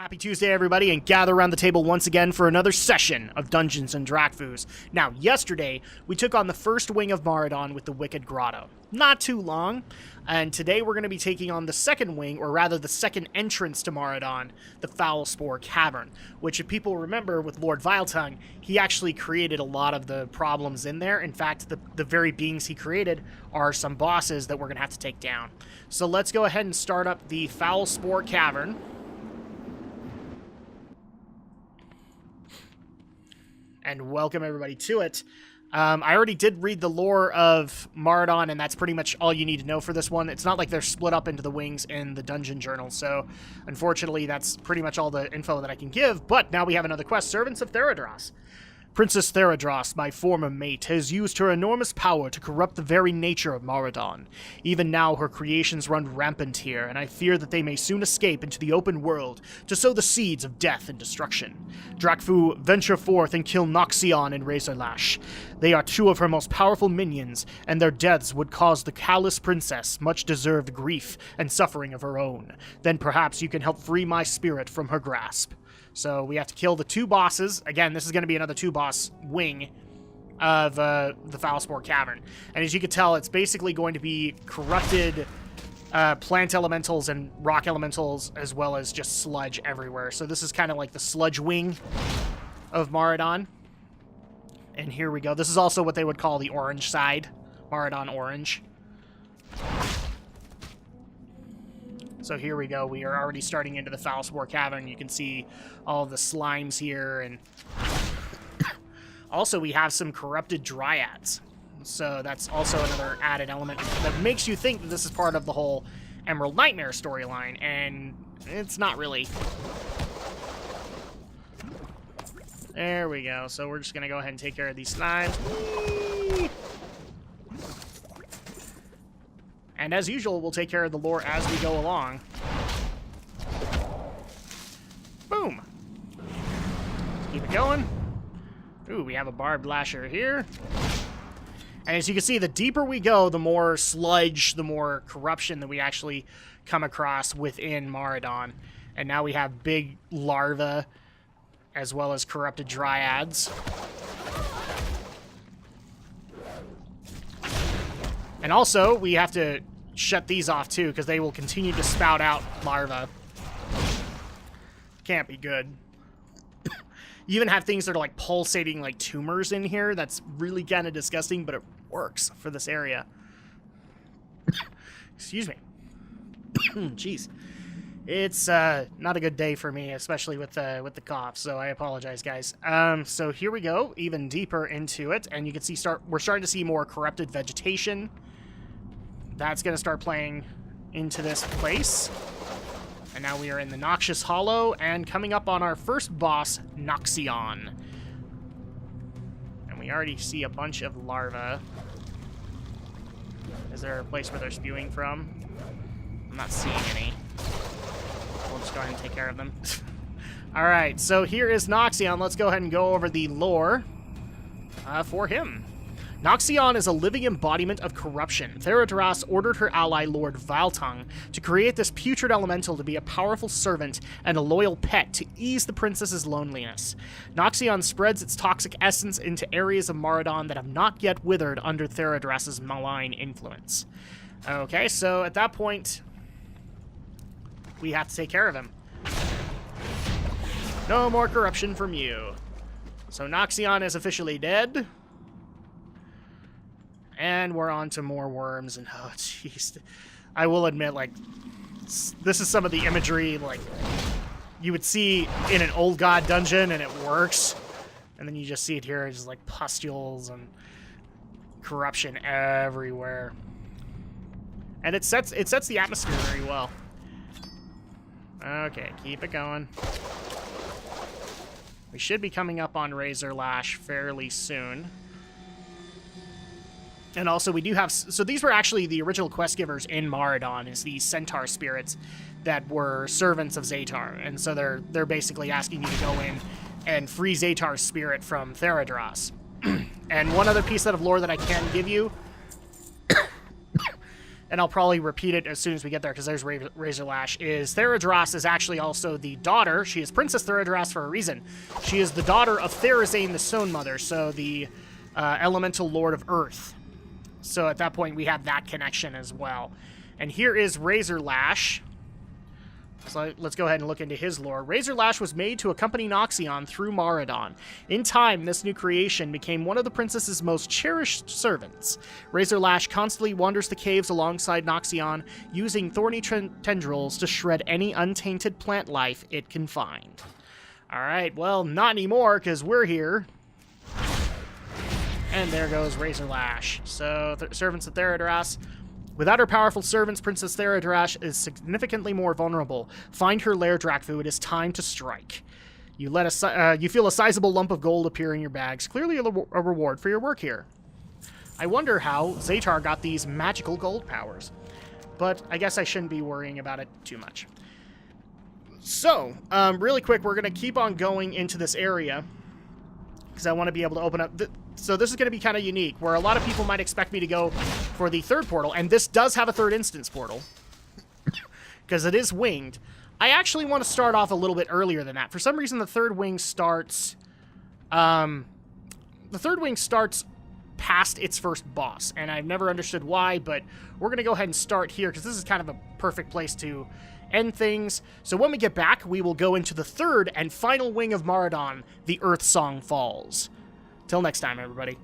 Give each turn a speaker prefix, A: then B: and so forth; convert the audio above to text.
A: Happy Tuesday, everybody, and gather around the table once again for another session of Dungeons and Drakfus. Now, yesterday, we took on the first wing of Maraudon with the Wicked Grotto. Not too long, and today we're going to be taking on the second wing, or rather the second entrance to Maraudon, the Foulspore Cavern, which, if people remember, with Lord Viletongue, he actually created a lot of the problems in there. In fact, the very beings he created are some bosses that we're going to have to take down. So let's go ahead and start up the Foulspore Cavern. And welcome everybody to it. I already did read the lore of Maraudon, and that's pretty much all you need to know for this one. It's not like they're split up into the wings in the dungeon journal, so unfortunately that's pretty much all the info that I can give. But now we have another quest, Servants of Theradras. Princess Theradras, my former mate, has used her enormous power to corrupt the very nature of Maraudon. Even now, her creations run rampant here, and I fear that they may soon escape into the open world to sow the seeds of death and destruction. Drakfu, venture forth and kill Noxion and Razorlash. They are two of her most powerful minions, and their deaths would cause the callous princess much deserved grief and suffering of her own. Then perhaps you can help free my spirit from her grasp. So we have to kill the two bosses. Again, this is going to be another two-boss wing of the Foulspore Cavern. And as you can tell, it's basically going to be corrupted plant elementals and rock elementals, as well as just sludge everywhere. So this is kind of like the sludge wing of Maraudon. And here we go. This is also what they would call the orange side. Maraudon Orange. So here we go. We are already starting into the Foulspore Cavern. You can see all of the slimes here. And also we have some corrupted dryads. So that's also another added element that makes you think that this is part of the whole Emerald Nightmare storyline. And it's not really. There we go. So we're just going to go ahead and take care of these slimes. Whee! And as usual, we'll take care of the lore as we go along. Boom. Keep it going. Ooh, we have a barbed lasher here. And as you can see, the deeper we go, the more sludge, the more corruption that we actually come across within Maraudon. And now we have big larvae, as well as corrupted dryads. And also, we have to shut these off too, because they will continue to spout out larvae. Can't be good. You even have things that are like pulsating like tumors in here. That's really kind of disgusting, but it works for this area. Excuse me. Jeez. It's not a good day for me, especially with the cough, so I apologize, guys. So here we go, even deeper into it, and you can see we're starting to see more corrupted vegetation. That's going to start playing into this place. And now we are in the Noxious Hollow, and coming up on our first boss, Noxion. And we already see a bunch of larvae. Is there a place where they're spewing from? I'm not seeing any. We'll just go ahead and take care of them. Alright, so here is Noxion. Let's go ahead and go over the lore for him. Noxion is a living embodiment of corruption. Theradras ordered her ally Lord Viletongue to create this putrid elemental to be a powerful servant and a loyal pet to ease the princess's loneliness. Noxion spreads its toxic essence into areas of Maraudon that have not yet withered under Theradras's malign influence. Okay, so at that point, we have to take care of him. No more corruption from you. So Noxion is officially dead. And we're on to more worms, and oh, jeez. I will admit, like, this is some of the imagery, like, you would see in an Old God dungeon, and it works. And then you just see it here, it's just like pustules and corruption everywhere. And it sets the atmosphere very well. Okay, keep it going. We should be coming up on Razorlash fairly soon. And also, we do have... So these were actually the original quest givers in Maraudon, is the centaur spirits that were servants of Zatar. And so they're basically asking you to go in and free Zatar's spirit from Theradras. And one other piece of lore that I can give you and I'll probably repeat it as soon as we get there because there's Razor Lash, is Theradras is actually also the daughter. She is Princess Theradras for a reason. She is the daughter of Therazane, the Stone Mother, so the elemental lord of Earth. So at that point, we have that connection as well. And here is Razor Lash. So let's go ahead and look into his lore. Razor Lash was made to accompany Noxion through Maraudon. In time, this new creation became one of the princess's most cherished servants. Razor Lash constantly wanders the caves alongside Noxion, using thorny tendrils to shred any untainted plant life it can find. Alright, well, not anymore, because we're here. And there goes Razor Lash. So, servants of Theradras. Without her powerful servants, Princess Theradras is significantly more vulnerable. Find her lair, Drakfu. It is time to strike. You feel a sizable lump of gold appear in your bags. Clearly a reward for your work here. I wonder how Zaytar got these magical gold powers. But I guess I shouldn't be worrying about it too much. So, really quick, we're going to keep on going into this area. Because I want to be able to open up... So this is going to be kind of unique, where a lot of people might expect me to go for the third portal, and this does have a third instance portal, because it is winged. I actually want to start off a little bit earlier than that. For some reason, the third wing starts... the third wing starts past its first boss, and I've never understood why, but we're going to go ahead and start here, because this is kind of a perfect place to end things. So when we get back, we will go into the third and final wing of Maraudon, the Earth Song Falls. Till next time, everybody.